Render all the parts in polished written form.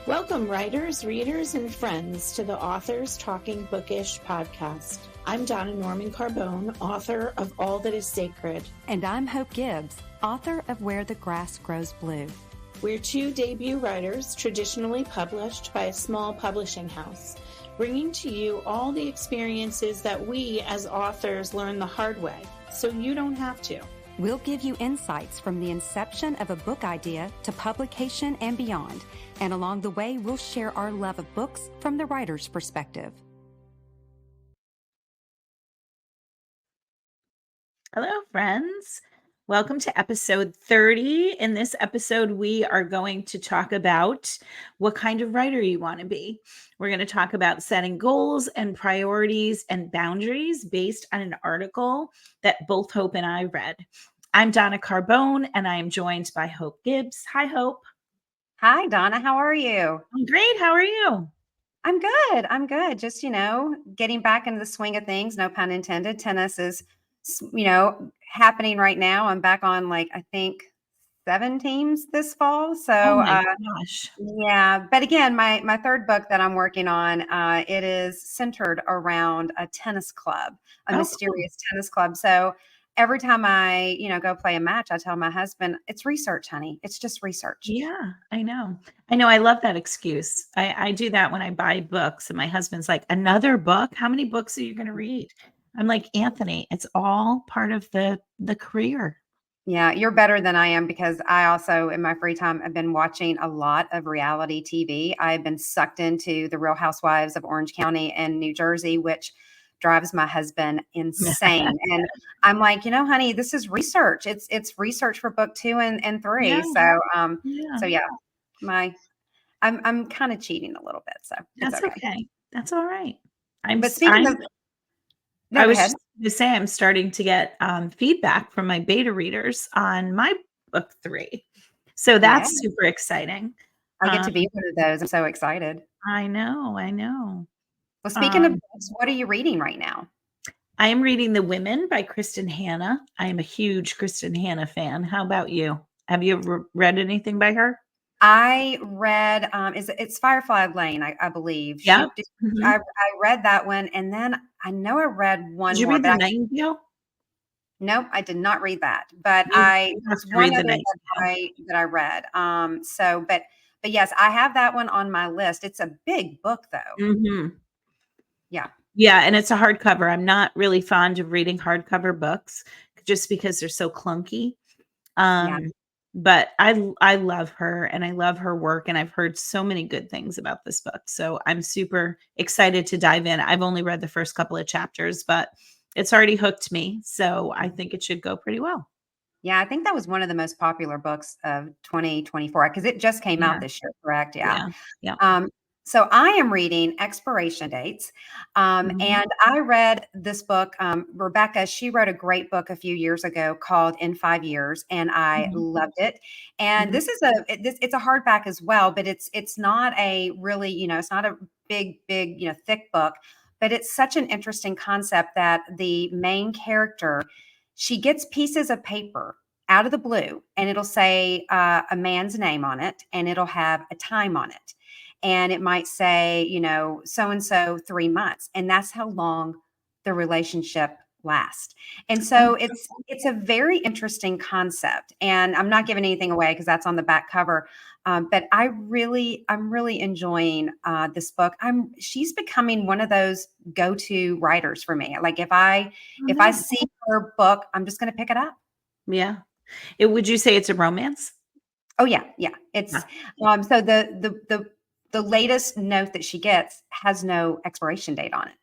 Welcome, writers, readers, and friends to the Authors Talking Bookish podcast. I'm Donna Norman Carbone, author of All That Is Sacred. And I'm Hope Gibbs, author of Where the Grass Grows Blue. We're two debut writers traditionally published by a small publishing house, bringing to you all the experiences that we as authors learn the hard way, so you don't have to. We'll give you insights from the inception of a book idea to publication and beyond. And along the way, we'll share our love of books from the writer's perspective. Hello, friends. Welcome to episode 30. In this episode, we are going to talk about what kind of writer you want to be. We're going to talk about setting goals and priorities and boundaries based on an article that both Hope and I read. I'm Donna Carbone, and I am joined by Hope Gibbs. Hi, Hope. Hi, Donna. How are you? I'm great. How are you? I'm good. Just, getting back into the swing of things. No pun intended. Tennis is, happening right now. I'm back on I think 7 teams this fall. So, oh my gosh. Yeah. But again, my third book that I'm working on, it is centered around a tennis club, a mysterious tennis club. So every time I, go play a match, I tell my husband, it's research, honey. It's just research. Yeah, I know. I love that excuse. I do that when I buy books and my husband's like, another book? How many books are you going to read? I'm like, Anthony, it's all part of the career. Yeah, you're better than I am because I also, in my free time, have been watching a lot of reality TV. I've been sucked into the Real Housewives of Orange County and New Jersey, which drives my husband insane. And I'm like, honey, this is research. It's research for book 2 and 3. Yeah. So yeah, I'm kind of cheating a little bit. So that's okay. That's all right. I was just going to say, I'm starting to get feedback from my beta readers on my book 3. So that's super exciting. I get to be one of those. I'm so excited. I know. Well, speaking of books, what are you reading right now? I am reading The Women by Kristen Hanna. I am a huge Kristen Hanna fan. How about you? Have you ever read anything by her? I read, it's Firefly Lane, I believe. Yeah. I read that one. And then I know I read one more. Did you read The Nightingale? Nope, I did not read that. But it's one other that I read. But yes, I have that one on my list. It's a big book, though. Mm-hmm. Yeah, and it's a hardcover. I'm not really fond of reading hardcover books just because they're so clunky. But I love her and I love her work, and I've heard so many good things about this book. So I'm super excited to dive in. I've only read the first couple of chapters, but it's already hooked me. So I think it should go pretty well. Yeah, I think that was one of the most popular books of 2024 because it just came out this year, correct? Yeah. So I am reading Expiration Dates. And I read this book. Rebecca, she wrote a great book a few years ago called In 5 Years, and I loved it. And this is it's a hardback as well, but it's not a really, it's not a big, thick book, but it's such an interesting concept that the main character, she gets pieces of paper out of the blue, and it'll say a man's name on it, and it'll have a time on it. And it might say, so-and-so 3 months. And that's how long the relationship lasts. And so it's a very interesting concept. And I'm not giving anything away because that's on the back cover. But I'm really enjoying this book. She's becoming one of those go-to writers for me. Like if I see her book, I'm just going to pick it up. Yeah. Would you say it's a romance? Oh yeah. It's so the latest note that she gets has no expiration date on it.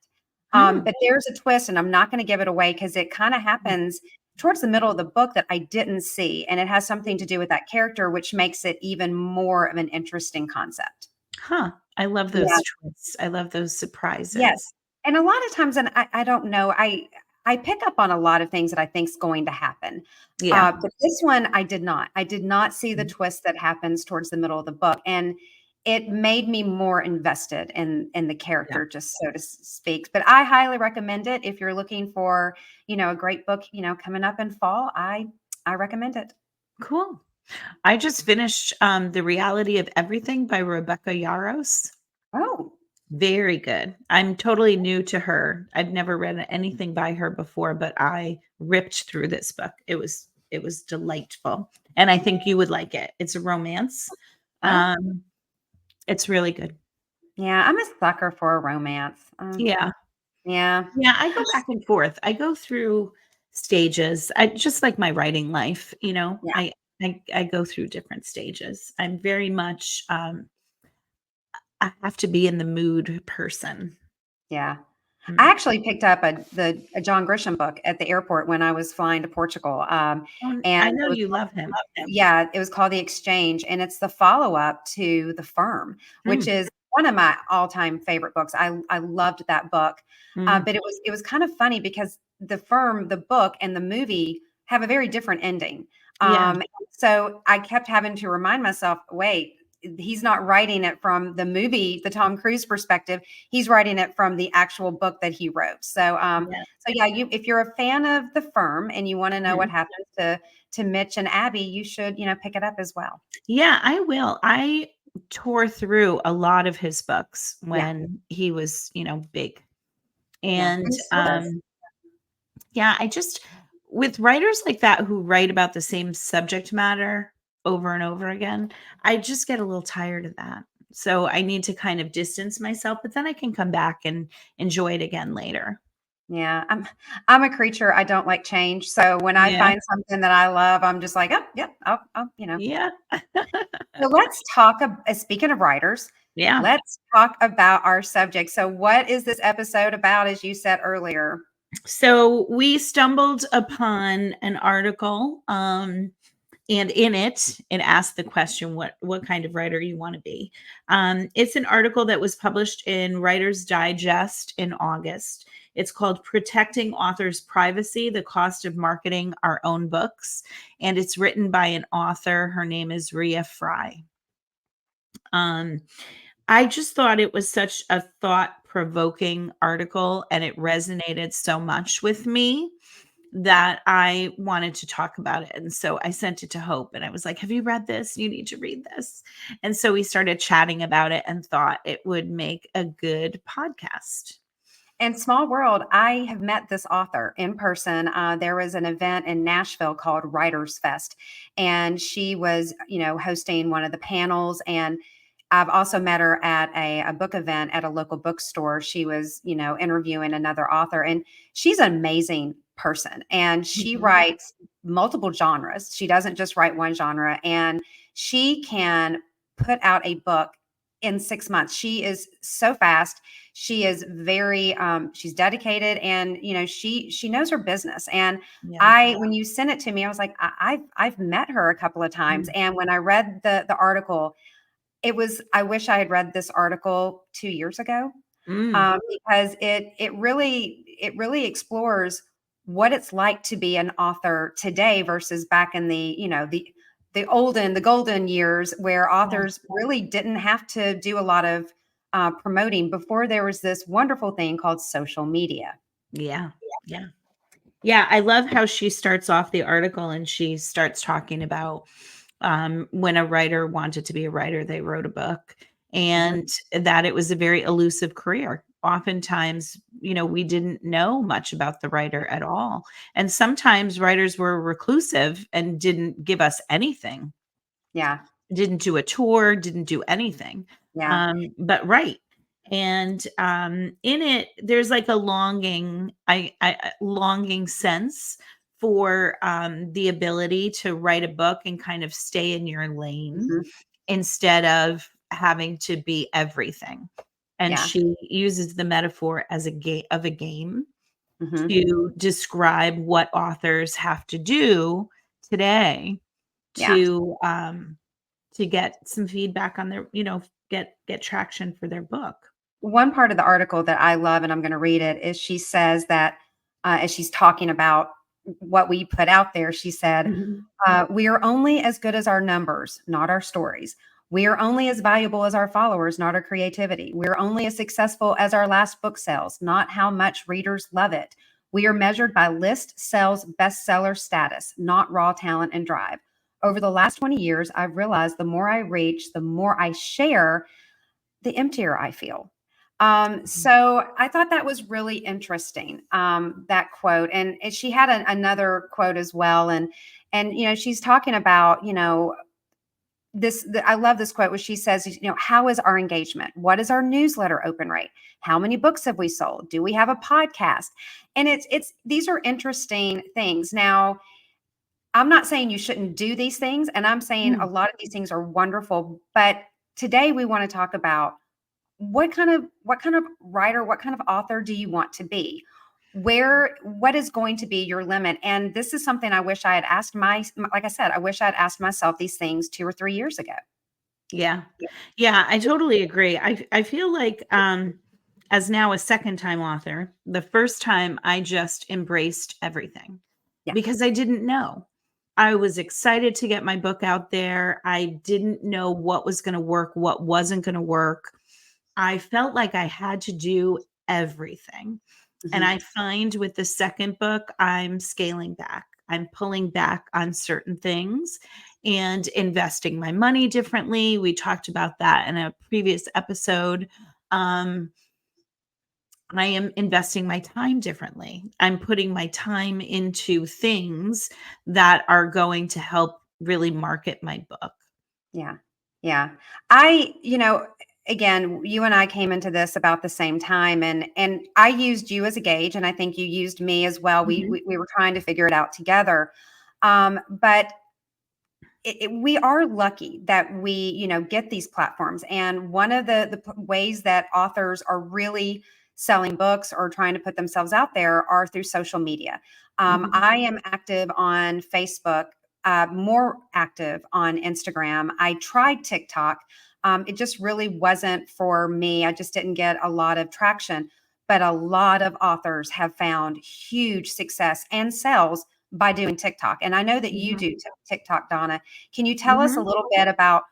But there's a twist, and I'm not going to give it away because it kind of happens towards the middle of the book that I didn't see. And it has something to do with that character, which makes it even more of an interesting concept. I love those twists. I love those surprises. Yes. And a lot of times, and I don't know, I pick up on a lot of things that I think is going to happen. Yeah. But this one, I did not. I did not see the twist that happens towards the middle of the book. And it made me more invested in the character, just so to speak. But I highly recommend it if you're looking for, a great book, coming up in fall. I recommend it. Cool. I just finished The Reality of Everything by Rebecca Yarros. Oh, Very good. I'm totally new to her. I'd never read anything by her before, but I ripped through this book. It was delightful. And I think you would like it. It's a romance. oh, Um, it's really good. yeah. I'm a sucker for a romance. Yeah. Yeah, Yeah, I go back and forth. I go through stages. I just like my writing life, yeah, I go through different stages. I'm very much I have to be in the mood person. yeah. I Mm. actually picked up a John Grisham book at the airport when I was flying to Portugal, and I know it was you love him. yeah, it was called The Exchange, and it's the follow-up to The Firm, which Mm, is one of my all-time favorite books. I loved that book, mm. but it was kind of funny because The Firm, the book, and the movie have a very different ending. Yeah, So I kept having to remind myself, wait, he's not writing it from the movie, the Tom Cruise perspective. He's writing it from the actual book that he wrote. yeah. So yeah, if you're a fan of The Firm and you want to know what Mhm. happens to Mitch and Abby, you should, pick it up as well. Yeah, I will. I tore through a lot of his books Yeah, when he was, big. yeah, And and he still does. yeah, I just with writers like that who write about the same subject matter over and over again, I just get a little tired of that. So I need to kind of distance myself, but then I can come back and enjoy it again later. Yeah, I'm a creature. I don't like change. So when I Yeah. find something that I. I'm just like, oh, yeah, Yeah. So let's talk. Speaking of writers, Yeah. let's talk about our subject. So, what is this episode about? As you said earlier. So we stumbled upon an article, and in it asked the question, what kind of writer you want to be. It's an article that was published in Writer's Digest in August. It's called Protecting Authors' Privacy: The Cost of Marketing Our Own Books. And it's written by an author. Her name is Rea Frey. Um, I just thought it was such a thought provoking article, and it resonated so much with me that I wanted to talk about it. And so I sent it to Hope and I was like, have you read this? You need to read this. And so we started chatting about it and thought it would make a good podcast. And small world, I have met this author in person. There was an event in Nashville called Writers Fest, and she was, hosting one of the panels. And I've also met her at a book event at a local bookstore. She was, interviewing another author, and she's an amazing person. And she Mhm. writes multiple genres. She doesn't just write one genre, and she can put out a book in 6 months. She is so fast. She is very she's dedicated, and she knows her business. And Yeah. I when you sent it to me, I was like, I've met her a couple of times. Mm. And when I read the article, I wish I had read this article 2 years ago, Mm. because it really explores what it's like to be an author today versus back in the golden years, where Yeah. authors really didn't have to do a lot of promoting before there was this wonderful thing called social media. Yeah. Yeah. Yeah, I love how she starts off the article and she starts talking about when a writer wanted to be a writer, they wrote a book, Mhm. and that it was a very elusive career. Oftentimes, we didn't know much about the writer at all. And sometimes writers were reclusive and didn't give us anything, Yeah, didn't do a tour, didn't do anything. yeah, But right. And in it, there's like a longing, longing sense for the ability to write a book and kind of stay in your lane mhm, instead of having to be everything. And yeah, she uses the metaphor as a game mhm, to describe what authors have to do today yeah. to get some feedback on their, get traction for their book. One part of the article that I love, and I'm going to read it, is she says that, as she's talking about what we put out there, she said, Mhm. we are only as good as our numbers, not our stories. We are only as valuable as our followers, not our creativity. We're only as successful as our last book sales, not how much readers love it. We are measured by list sales bestseller status, not raw talent and drive. Over the last 20 years, I've realized the more I reach, the more I share, the emptier I feel. So I thought that was really interesting, that quote. And she had another quote as well. And, she's talking about, I love this quote where she says, how is our engagement? What is our newsletter open rate? How many books have we sold? Do we have a podcast? And these are interesting things. Now, I'm not saying you shouldn't do these things, and I'm saying a lot of these things are wonderful, but today we want to talk about what kind of writer, what kind of author do you want to be? What is going to be your limit? And this is something I wish I had asked like I said, I wish I had asked myself these things 2 or 3 years ago. Yeah. Yeah, I totally agree. I feel like as now a second time author, the first time I just embraced everything Yeah. because I didn't know. I was excited to get my book out there. I didn't know what was going to work, what wasn't going to work. I felt like I had to do everything. And I find with the second book, I'm scaling back. I'm pulling back on certain things and investing my money differently. We talked about that in a previous episode. I am investing my time differently. I'm putting my time into things that are going to help really market my book. Yeah. Yeah. Again, you and I came into this about the same time, and I used you as a gauge, and I think you used me as well. We were trying to figure it out together. But we are lucky that we, get these platforms. And one of the ways that authors are really selling books or trying to put themselves out there are through social media. I am active on Facebook, more active on Instagram. I tried TikTok. It just really wasn't for me. I just didn't get a lot of traction. But a lot of authors have found huge success and sales by doing TikTok. And I know that you do TikTok, Donna. Can you tell us a little bit about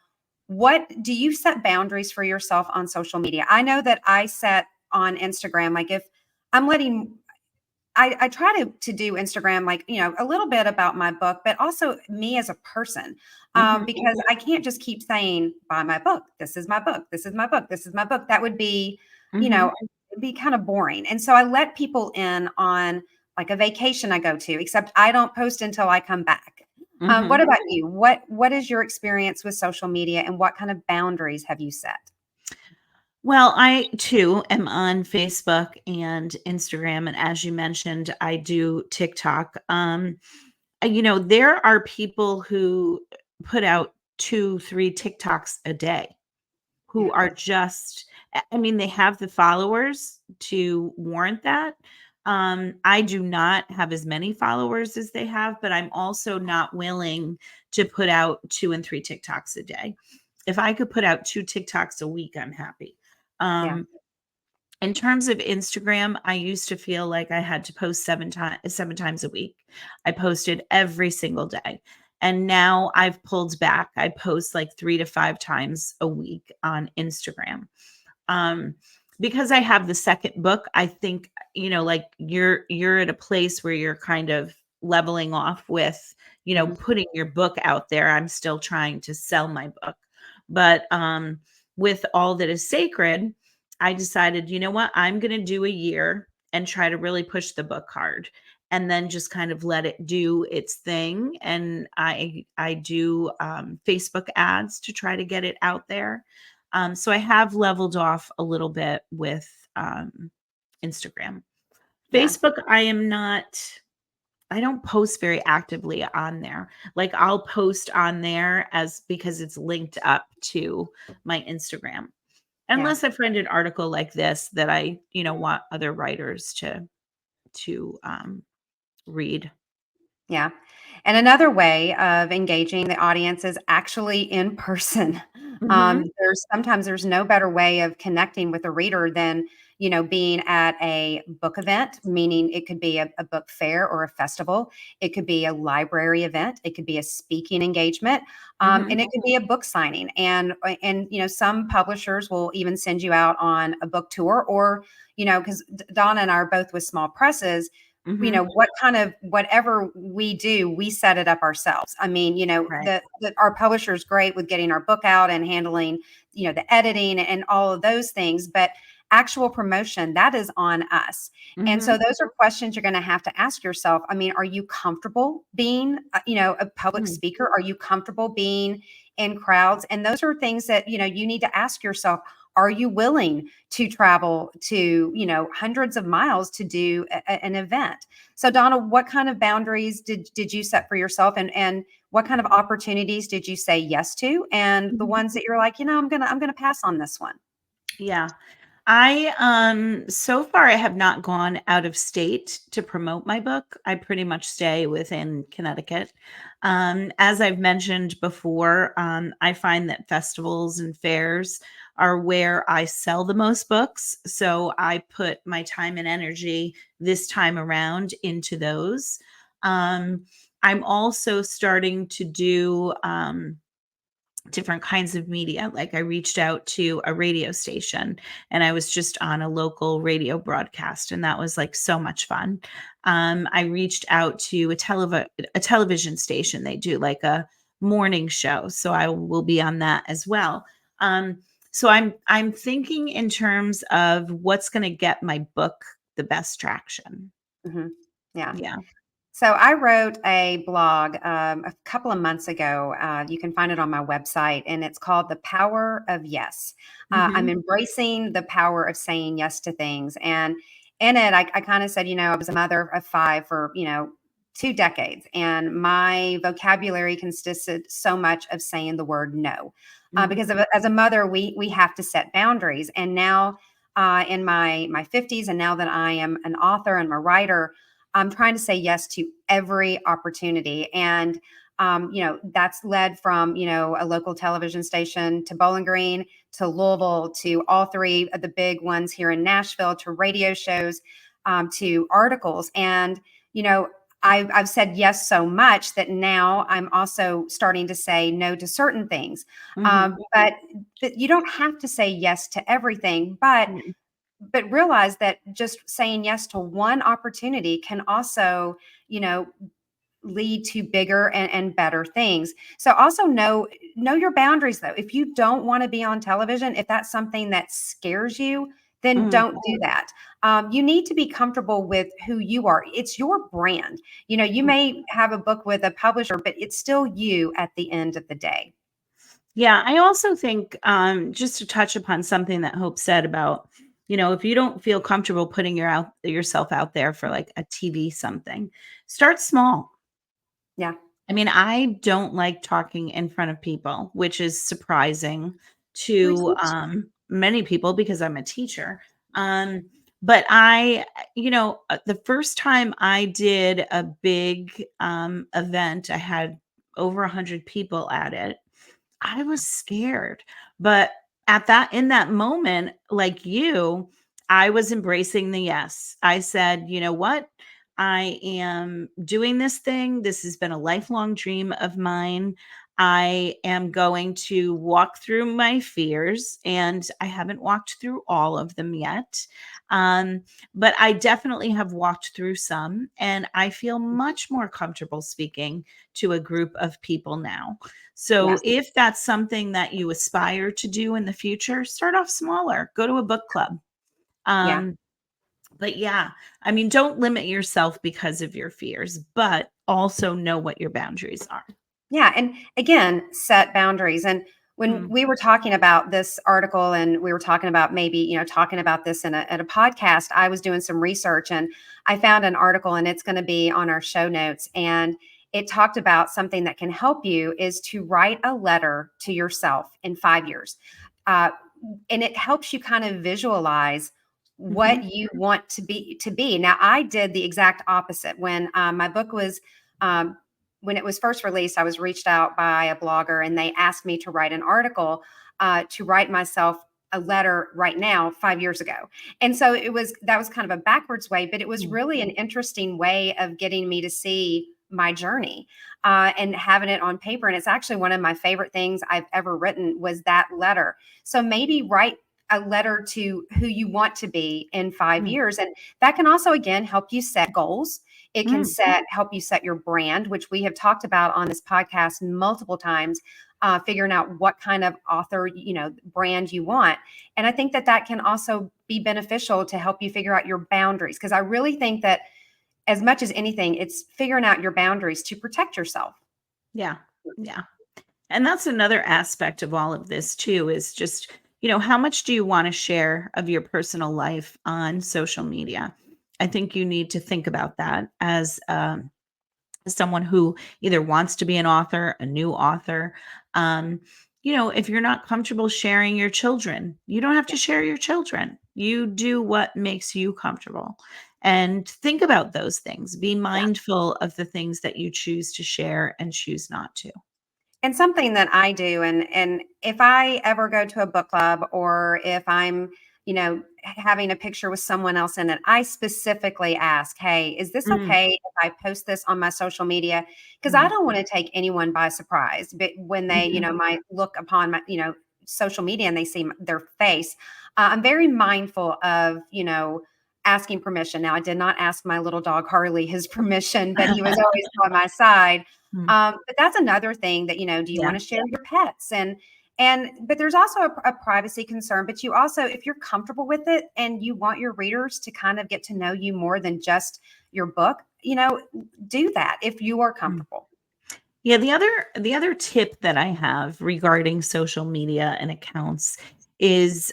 what do you set boundaries for yourself on social media? I know that I set on Instagram, like if I'm I try to do Instagram, like, a little bit about my book, but also me as a person, because I can't just keep saying, buy my book. This is my book. This is my book. This is my book. That would be, it'd be kind of boring. And so I let people in on like a vacation I go to, except I don't post until I come back. What about you? What is your experience with social media, and what kind of boundaries have you set? Well, I too am on Facebook and Instagram. And as you mentioned, I do TikTok. There are people who put out 2, 3 TikToks a day who Yeah. are just, I mean, they have the followers to warrant that. I do not have as many followers as they have, but I'm also not willing to put out 2 and 3 TikToks a day. If I could put out 2 TikToks a week, I'm happy. Yeah. In terms of Instagram, I used to feel like I had to post 7 times a week. I posted every single day. And now I've pulled back. I post like 3 to 5 times a week on Instagram. Because I have the second book, I think, like you're at a place where you're kind of leveling off with, putting your book out there. I'm still trying to sell my book. But with All That Is Sacred, I decided, you know what, I'm going to do a year and try to really push the book hard and then just kind of let it do its thing. And I do Facebook ads to try to get it out there. So I have leveled off a little bit with Instagram. Yeah. Facebook, I don't post very actively on there. Like I'll post on there because it's linked up to my Instagram. Unless I find an article like this that I, want other writers to read. Yeah. And another way of engaging the audience is actually in person. There's no better way of connecting with a reader than, being at a book event, meaning it could be a book fair or a festival. It could be a library event. It could be a speaking engagement. And it could be a book signing. And, some publishers will even send you out on a book tour or, because Donna and I are both with small presses. what kind of whatever we do, we set it up ourselves. I mean, Right. our publisher is great with getting our book out and handling, the editing and all of those things, but actual promotion, that is on us. And so those are questions you're going to have to ask yourself. I mean, are you comfortable being, a public speaker? Are you comfortable being in crowds? And those are things that, you need to ask yourself. Are you willing to travel to, hundreds of miles to do an event? So Donna, what kind of boundaries did you set for yourself, and what kind of opportunities did you say yes to? And the ones that you're like, I'm gonna pass on this one. Yeah. So far I have not gone out of state to promote my book. I pretty much stay within Connecticut. As I've mentioned before, I find that festivals and fairs are where I sell the most books. So I put my time and energy this time around into those. I'm also starting to do, different kinds of media. Like I reached out to a radio station and I was just on a local radio broadcast, and that was like so much fun. I reached out to a television station. They do like a morning show, so I will be on that as well. So I'm thinking in terms of what's going to get my book the best traction. Yeah. Yeah. So I wrote a blog a couple of months ago. You can find it on my website, and it's called The Power of Yes. I'm embracing the power of saying yes to things. And in it, I kind of said, I was a mother of 5 for, 2 decades, and my vocabulary consisted so much of saying the word no. Because as a mother, we have to set boundaries. And now in my 50s, and now that I am an author and a writer, I'm trying to say yes to every opportunity. And, that's led from, a local television station to Bowling Green to Louisville to all 3 of the big ones here in Nashville, to radio shows, to articles. And, I've said yes so much that now I'm also starting to say no to certain things. But you don't have to say yes to everything, but realize that just saying yes to one opportunity can also, lead to bigger and better things. So also know your boundaries though. If you don't want to be on television, if that's something that scares you, then don't do that. You need to be comfortable with who you are. It's your brand. You may have a book with a publisher, but it's still you at the end of the day. Yeah, I also think, just to touch upon something that Hope said about, if you don't feel comfortable putting yourself out there for like a TV something, start small. Yeah. I mean, I don't like talking in front of people, which is surprising to many people because I'm a teacher. But the first time I did a big event, I had over 100 people at it. I was scared, but in that moment, like you, I was embracing the yes. I said, you know what? I am doing this thing. This has been a lifelong dream of mine. I am going to walk through my fears, and I haven't walked through all of them yet. But I definitely have walked through some, and I feel much more comfortable speaking to a group of people now. So Yes. if that's something that you aspire to do in the future, start off smaller, go to a book club. Yeah. But yeah, I mean, don't limit yourself because of your fears, but also know what your boundaries are. Yeah. And again, set boundaries. And when we were talking about this article and we were talking about maybe, talking about this at a podcast, I was doing some research and I found an article, and it's going to be on our show notes. And it talked about something that can help you is to write a letter to yourself in 5 years. Uh, and it helps you kind of visualize what you want to be. Now, I did the exact opposite. When my book was when it was first released, I was reached out by a blogger, and they asked me to write an article, to write myself a letter right now 5 years ago. And so that was kind of a backwards way, but it was really an interesting way of getting me to see my journey, and having it on paper. And it's actually one of my favorite things I've ever written was that letter. So maybe write a letter to who you want to be in 5 years. Mm. And that can also, again, help you set goals. It can Mm. help you set your brand, which we have talked about on this podcast multiple times, figuring out what kind of author, brand you want. And I think that that can also be beneficial to help you figure out your boundaries. Because I really think that as much as anything, it's figuring out your boundaries to protect yourself. Yeah. Yeah. And that's another aspect of all of this too, is just, how much do you want to share of your personal life on social media? I think you need to think about that as someone who either wants to be an author, a new author. Um, if you're not comfortable sharing your children, you don't have to share your children. You do what makes you comfortable. And think about those things. Be Yeah. mindful of the things that you choose to share and choose not to. And something that I do, and if I ever go to a book club, or if I'm, having a picture with someone else in it, I specifically ask, "Hey, is this Mm, okay if I post this on my social media?" Because I mm, don't want to take anyone by surprise. But when they, mhm. might look upon my, social media and they see their face, I'm very mindful of, asking permission. Now, I did not ask my little dog Harley his permission, but he was always by my side. Mm, But that's another thing that, do you want yeah. to share your pets? But there's also a privacy concern, but you also, if you're comfortable with it and you want your readers to kind of get to know you more than just your book, do that if you are Mm. comfortable. Yeah, the other tip that I have regarding social media and accounts is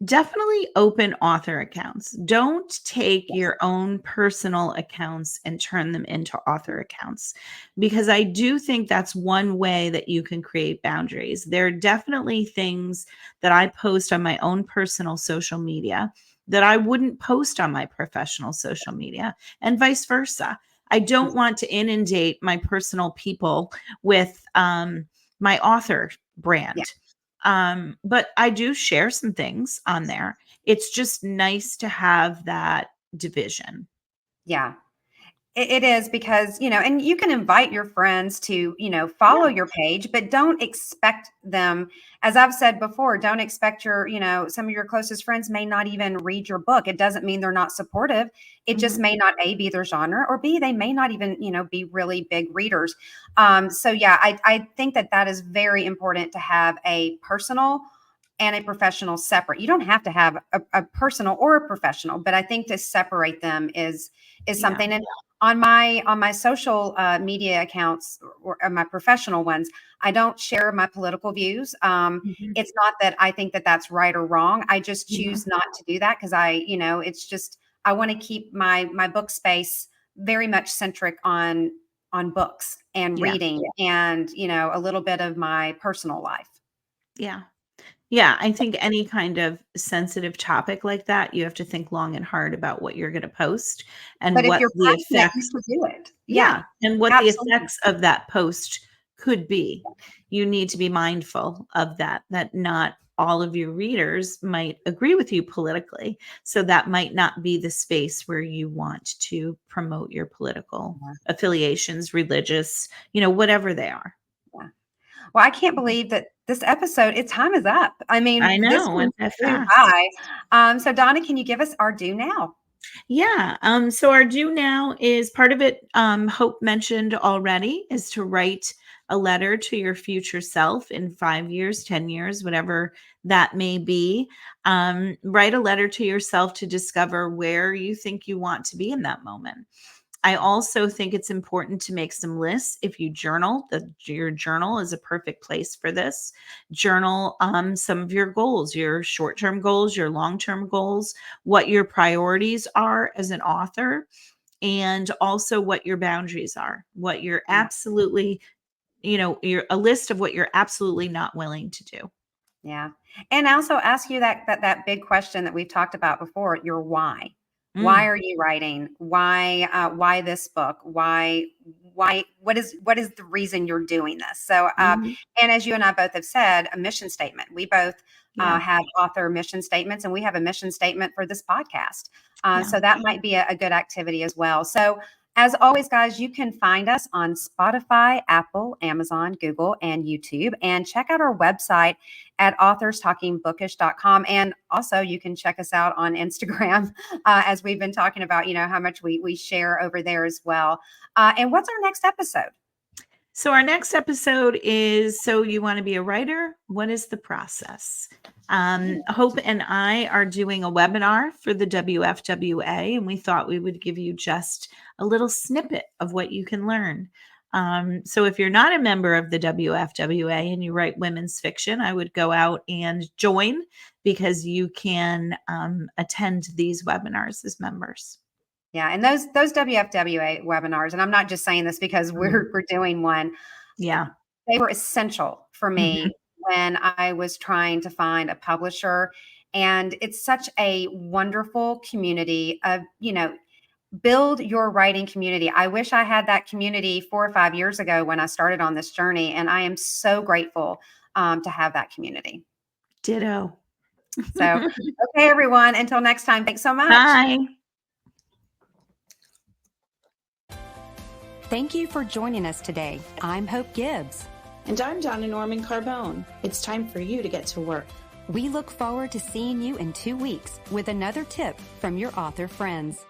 definitely open author accounts. Don't take Yes. your own personal accounts and turn them into author accounts, because I do think that's one way that you can create boundaries. There are definitely things that I post on my own personal social media that I wouldn't post on my professional social media, and vice versa. I don't want to inundate my personal people with my author Yeah. brand. But I do share some things on there. It's just nice to have that division. Yeah. It is because, and you can invite your friends to, follow Yeah. your page, but don't expect them, as I've said before, don't expect some of your closest friends may not even read your book. It doesn't mean they're not supportive. It just Mhm. may not A, be their genre, or B, they may not even, be really big readers. So yeah, I think that that is very important to have a personal and a professional separate. You don't have to have a personal or a professional, but I think to separate them is Yeah. something. And on my social media accounts, or my professional ones, I don't share my political views. Mhm. It's not that I think that that's right or wrong. I just Mhm. choose not to do that because it's just I want to keep my book space very much centric on books and Yeah. reading, and a little bit of my personal life. Yeah. Yeah, I think any kind of sensitive topic like that, you have to think long and hard about what you're going to post and But if what you're the passionate, you effects. should do it. Yeah, Yeah, and what the absolutely. effects of that post could be. You need to be mindful of that not all of your readers might agree with you politically. So that might not be the space where you want to promote your political affiliations, religious, whatever they are. Yeah. Well, I can't believe that this episode, its time is up. I I mean, this know, one went that flew fast. by. So Donna, can you give us our due now? Yeah. So our due now is part of it. Hope mentioned already is to write a letter to your future self in 5 years, 10 years, whatever that may be. Write a letter to yourself to discover where you think you want to be in that moment. I also think it's important to make some lists. If you journal, your journal is a perfect place for this. Journal some of your goals, your short-term goals, your long-term goals, what your priorities are as an author, and also what your boundaries are, what you're Yeah. absolutely, you're a list of what you're absolutely not willing to do. Yeah. And I also ask you that big question that we've talked about before, your why. Why Mm, are you writing? Why this book? Why what is the reason you're doing this? So mhm. and as you and I both have said, a mission statement. We both Yeah. have author mission statements, and we have a mission statement for this podcast. Yeah. So that might be a good activity as well. So As always, guys, you can find us on Spotify, Apple, Amazon, Google, and YouTube. And check out our website at authorstalkingbookish.com. And also, you can check us out on Instagram, as we've been talking about, how much we share over there as well. And what's our next episode? So our next episode is, so you want to be a writer? What is the process? Hope and I are doing a webinar for the WFWA, and we thought we would give you just a little snippet of what you can learn. So if you're not a member of the WFWA and you write women's fiction, I would go out and join, because you can attend these webinars as members. Yeah, and those WFWA webinars, and I'm not just saying this because we're doing one. Yeah, they were essential for me when I was trying to find a publisher. And it's such a wonderful community of, build your writing community. I wish I had that community 4 or 5 years ago when I started on this journey, and I am so grateful to have that community. Ditto. So, okay, everyone. Until next time. Thanks so much. Bye. Thank you for joining us today. I'm Hope Gibbs. And I'm Donna Norman Carbone. It's time for you to get to work. We look forward to seeing you in 2 weeks with another tip from your author friends.